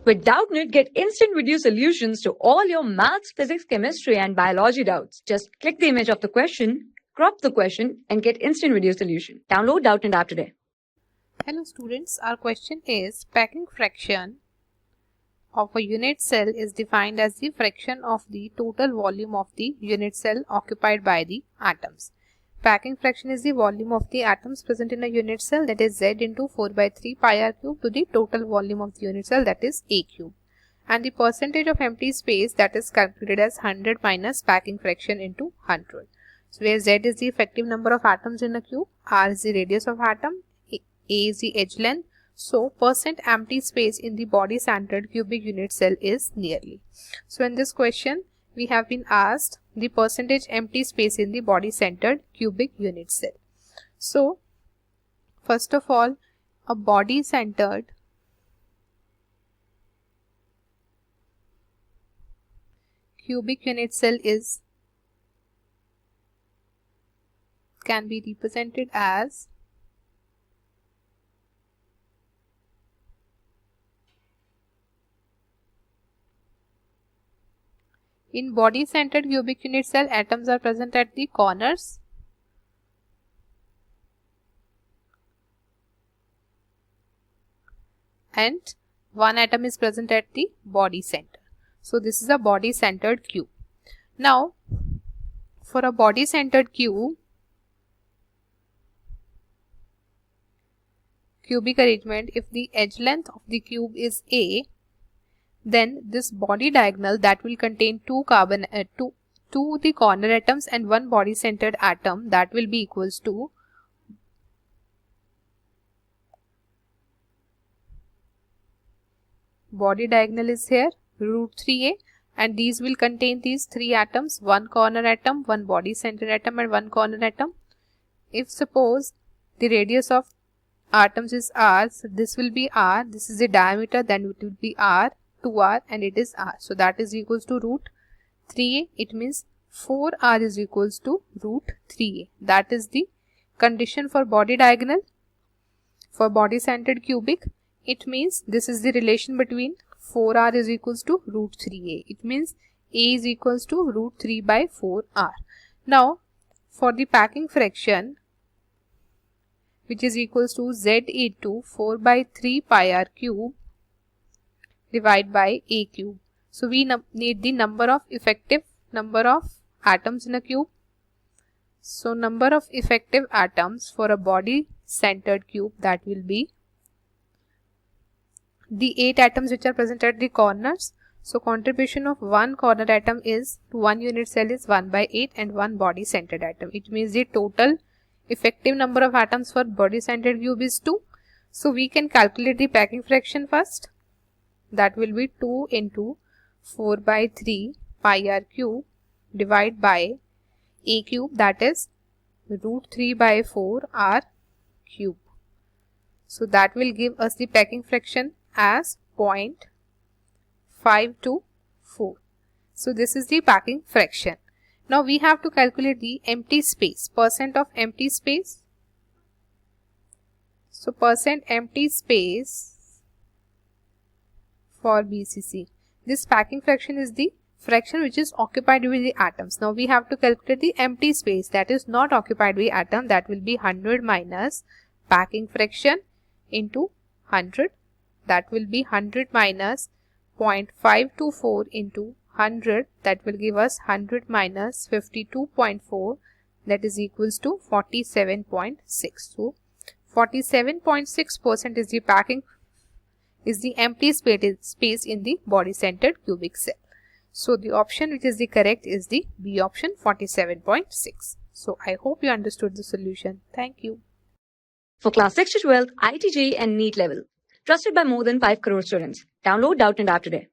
With Doubtnut, get instant video solutions to all your maths, physics, chemistry, and biology doubts. Just click the image of the question, crop the question, and get instant video solution. Download Doubtnut app today. Hello students, our question is packing fraction of a unit cell is defined as the fraction of the total volume of the unit cell occupied by the atoms. Packing fraction is the volume of the atoms present in a unit cell, that is Z into 4 by 3 pi r cube, to the total volume of the unit cell, that is A cube. And the percentage of empty space, that is calculated as 100 minus packing fraction into 100. So where Z is the effective number of atoms in a cube, R is the radius of atom, A is the edge length. So percent empty space in the body centered cubic unit cell is nearly. So in this question we have been asked the percentage empty space in the body centered cubic unit cell. So first of all, a body centered cubic unit cell can be represented as in body-centered cubic unit cell, atoms are present at the corners and one atom is present at the body center. So this is a body-centered cube. Now, for a body-centered cubic arrangement, if the edge length of the cube is A, then this body diagonal that will contain two the corner atoms and one body centered atom, that will be equals to body diagonal is here root 3a, and these will contain these three atoms, one corner atom, one body centered atom, and one corner atom. If suppose the radius of atoms is r, so this will be r, this is the diameter, then it will be r, 2r, and it is r. So that is equals to root 3a. It means 4r is equals to root 3a. That is the condition for body diagonal. For body centered cubic, it means this is the relation between 4r is equals to root 3a. It means a is equals to root 3 by 4r. Now for the packing fraction, which is equals to Z into 4 by 3 pi r cube divided by A cube. So we need the effective number of atoms in a cube. So number of effective atoms for a body centered cube, that will be the 8 atoms which are present at the corners. So contribution of one corner atom is to one unit cell is 1 by 8 and one body centered atom. It means the total effective number of atoms for body centered cube is 2. So we can calculate the packing fraction first. That will be 2 into 4 by 3 pi r cube divided by A cube, that is root 3 by 4 r cube. So that will give us the packing fraction as 0.524. So this is the packing fraction. Now we have to calculate the empty space, percent of empty space. So percent empty space for BCC. This packing fraction is the fraction which is occupied with the atoms. Now we have to calculate the empty space that is not occupied with atom. That will be 100 minus packing fraction into 100. That will be 100 minus 0.524 into 100. That will give us 100 minus 52.4. That is equals to 47.6. So 47.6% is the packing is the empty space in the body centered cubic cell. So the option which is the correct is the B option, 47.6. So I hope you understood the solution. Thank you. For class 6 to 12, IIT JEE and NEET level. Trusted by more than 5 crore students. Download Doubtnut app today.